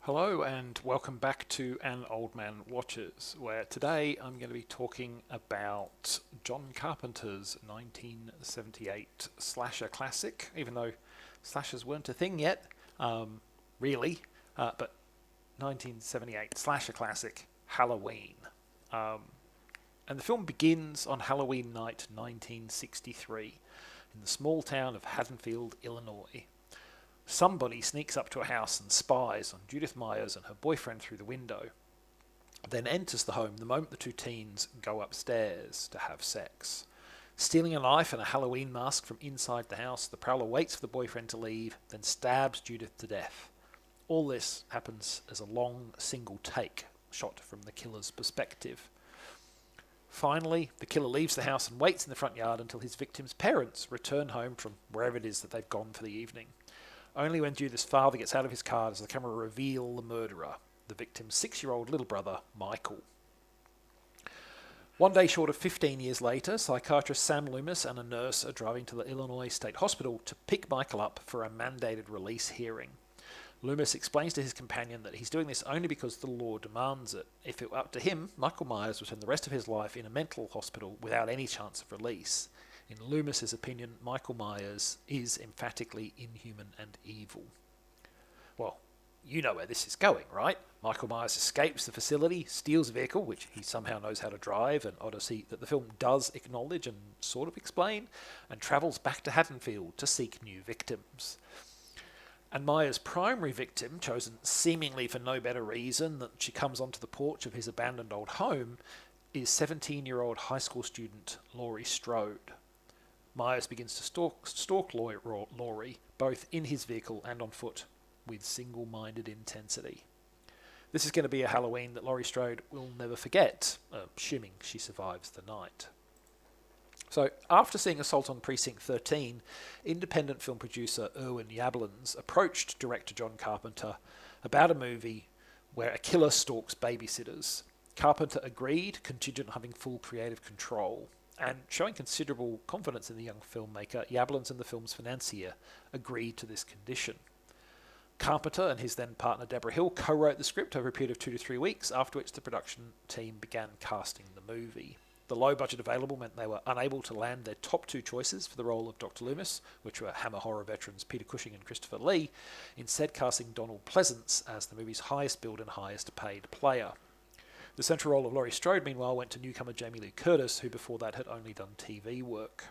Hello and welcome back to An Old Man Watches, where today I'm going to be talking about John Carpenter's 1978 slasher classic, even though slashers weren't a thing yet, really, but 1978 slasher classic, Halloween. Um, and the film begins on Halloween night 1963 in the small town of Haddonfield, Illinois. Somebody sneaks up to a house and spies on Judith Myers and her boyfriend through the window, then enters the home the moment the two teens go upstairs to have sex. Stealing a knife and a Halloween mask from inside the house, the prowler waits for the boyfriend to leave, then stabs Judith to death. All this happens as a long single take, shot from the killer's perspective. Finally, the killer leaves the house and waits in the front yard until his victim's parents return home from wherever it is that they've gone for the evening. Only when Judith's father gets out of his car does the camera reveal the murderer, the victim's 6-year-old little brother, Michael. One day short of 15 years later, psychiatrist Sam Loomis and a nurse are driving to the Illinois State Hospital to pick Michael up for a mandated release hearing. Loomis explains to his companion that he's doing this only because the law demands it. If it were up to him, Michael Myers would spend the rest of his life in a mental hospital without any chance of release. In Loomis's opinion, Michael Myers is emphatically inhuman and evil. Well, you know where this is going, right? Michael Myers escapes the facility, steals a vehicle, which he somehow knows how to drive, an odyssey that the film does acknowledge and sort of explain, and travels back to Haddonfield to seek new victims. And Myers' primary victim, chosen seemingly for no better reason than she comes onto the porch of his abandoned old home, is 17-year-old high school student Laurie Strode. Myers begins to stalk Laurie, both in his vehicle and on foot, with single-minded intensity. This is going to be a Halloween that Laurie Strode will never forget, assuming she survives the night. So, after seeing Assault on Precinct 13, independent film producer Irwin Yablans approached director John Carpenter about a movie where a killer stalks babysitters. Carpenter agreed, contingent on having full creative control. And showing considerable confidence in the young filmmaker, Yablans and the film's financier agreed to this condition. Carpenter and his then partner Deborah Hill co-wrote the script over a period of 2 to 3 weeks, after which the production team began casting the movie. The low budget available meant they were unable to land their top 2 choices for the role of Dr. Loomis, which were Hammer horror veterans Peter Cushing and Christopher Lee, instead casting Donald Pleasance as the movie's highest billed and highest paid player. The central role of Laurie Strode, meanwhile, went to newcomer Jamie Lee Curtis, who before that had only done TV work.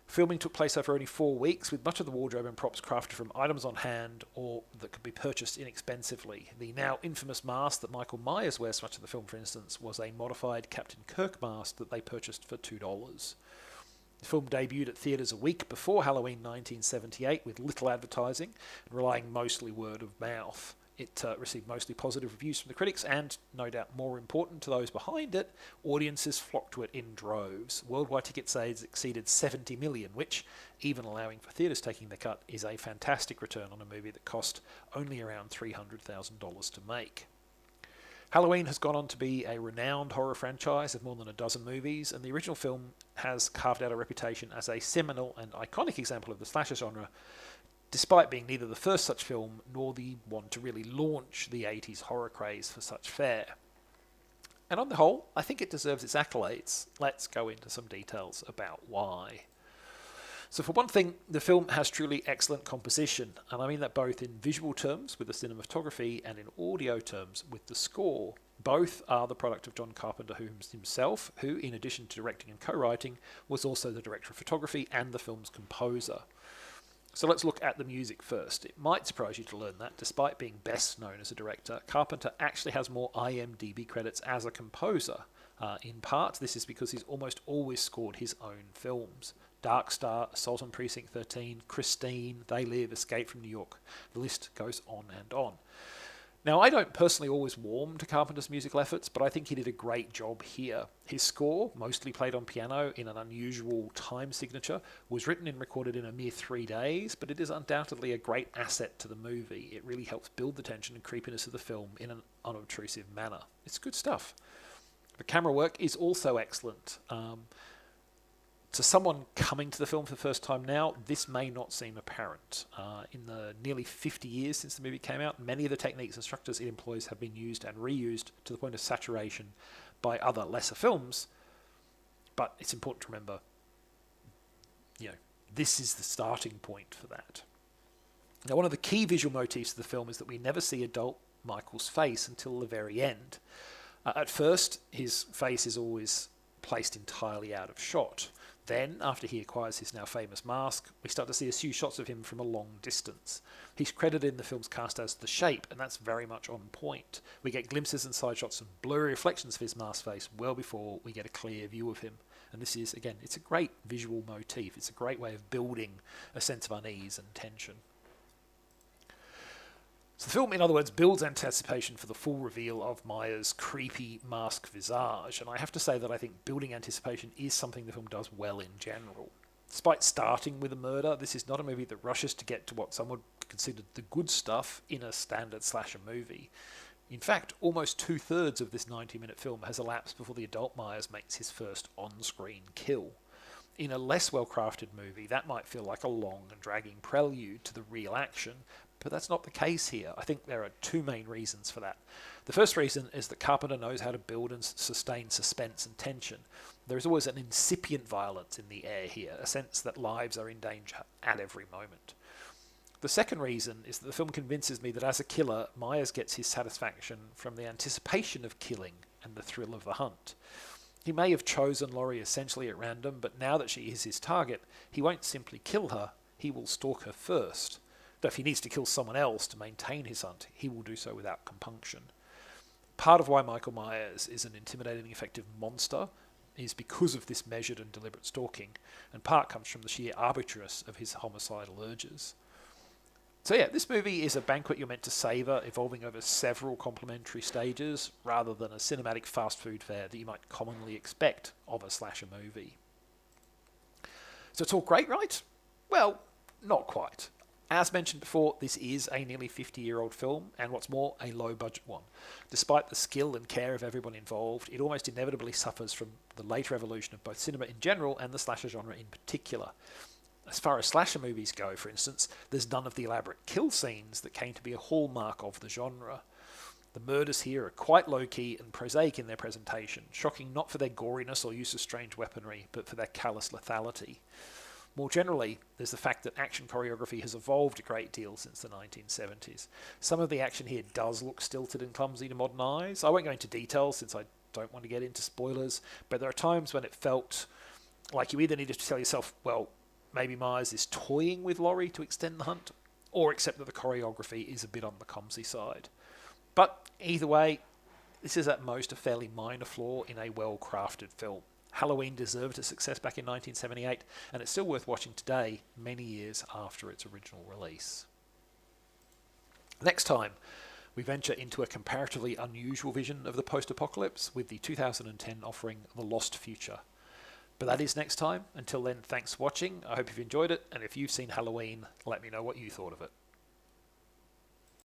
Filming took place over only 4 weeks, with much of the wardrobe and props crafted from items on hand or that could be purchased inexpensively. The now infamous mask that Michael Myers wears much of the film, for instance, was a modified Captain Kirk mask that they purchased for $2. The film debuted at theatres a week before Halloween 1978 with little advertising and relying mostly word of mouth. It received mostly positive reviews from the critics and, no doubt more important to those behind it, audiences flocked to it in droves. Worldwide ticket sales exceeded 70 million, which, even allowing for theatres taking the cut, is a fantastic return on a movie that cost only around $300,000 to make. Halloween has gone on to be a renowned horror franchise of more than a dozen movies, and the original film has carved out a reputation as a seminal and iconic example of the slasher genre, despite being neither the first such film nor the one to really launch the 80s horror craze for such fare. And on the whole, I think it deserves its accolades. Let's go into some details about why. So for one thing, the film has truly excellent composition, and I mean that both in visual terms with the cinematography and in audio terms with the score. Both are the product of John Carpenter himself, who, in addition to directing and co-writing, was also the director of photography and the film's composer. So let's look at the music first. It might surprise you to learn that, despite being best known as a director, Carpenter actually has more IMDb credits as a composer. In part, this is because he's almost always scored his own films. Dark Star, Assault on Precinct 13, Christine, They Live, Escape from New York. The list goes on and on. Now, I don't personally always warm to Carpenter's musical efforts, but I think he did a great job here. His score, mostly played on piano in an unusual time signature, was written and recorded in a mere 3 days, but it is undoubtedly a great asset to the movie. It really helps build the tension and creepiness of the film in an unobtrusive manner. It's good stuff. The camera work is also excellent. To someone coming to the film for the first time now, this may not seem apparent. In the nearly 50 years since the movie came out, many of the techniques and structures it employs have been used and reused to the point of saturation by other lesser films. But it's important to remember, this is the starting point for that. Now, one of the key visual motifs of the film is that we never see adult Michael's face until the very end. At first, his face is always placed entirely out of shot. Then, after he acquires his now famous mask, we start to see a few shots of him from a long distance. He's credited in the film's cast as the Shape, and that's very much on point. We get glimpses and side shots of blurry reflections of his masked face well before we get a clear view of him. And this is, again, it's a great visual motif. It's a great way of building a sense of unease and tension. So the film, in other words, builds anticipation for the full reveal of Myers' creepy mask visage, and I have to say that I think building anticipation is something the film does well in general. Despite starting with a murder, this is not a movie that rushes to get to what some would consider the good stuff in a standard slasher movie. In fact, almost 2/3 of this 90-minute film has elapsed before the adult Myers makes his first on-screen kill. In a less well-crafted movie, that might feel like a long and dragging prelude to the real action, but that's not the case here. I think there are two main reasons for that. The first reason is that Carpenter knows how to build and sustain suspense and tension. There is always an incipient violence in the air here, a sense that lives are in danger at every moment. The second reason is that the film convinces me that as a killer, Myers gets his satisfaction from the anticipation of killing and the thrill of the hunt. He may have chosen Laurie essentially at random, but now that she is his target, he won't simply kill her, he will stalk her first. Though if he needs to kill someone else to maintain his hunt, he will do so without compunction. Part of why Michael Myers is an intimidating, effective monster is because of this measured and deliberate stalking, and part comes from the sheer arbitrariness of his homicidal urges. So yeah, this movie is a banquet you're meant to savour, evolving over several complementary stages, rather than a cinematic fast food fare that you might commonly expect of a slasher movie. So it's all great, right? Well, not quite. As mentioned before, this is a nearly 50-year-old film, and what's more, a low-budget one. Despite the skill and care of everyone involved, it almost inevitably suffers from the later evolution of both cinema in general and the slasher genre in particular. As far as slasher movies go, for instance, there's none of the elaborate kill scenes that came to be a hallmark of the genre. The murders here are quite low-key and prosaic in their presentation, shocking not for their goriness or use of strange weaponry, but for their callous lethality. More generally, there's the fact that action choreography has evolved a great deal since the 1970s. Some of the action here does look stilted and clumsy to modern eyes. I won't go into details since I don't want to get into spoilers, but there are times when it felt like you either needed to tell yourself, well, maybe Myers is toying with Laurie to extend the hunt, or accept that the choreography is a bit on the clumsy side. But either way, this is at most a fairly minor flaw in a well-crafted film. Halloween deserved its success back in 1978, and it's still worth watching today, many years after its original release. Next time, we venture into a comparatively unusual vision of the post-apocalypse with the 2010 offering The Lost Future. But that is next time. Until then, thanks for watching. I hope you've enjoyed it, and if you've seen Halloween, let me know what you thought of it.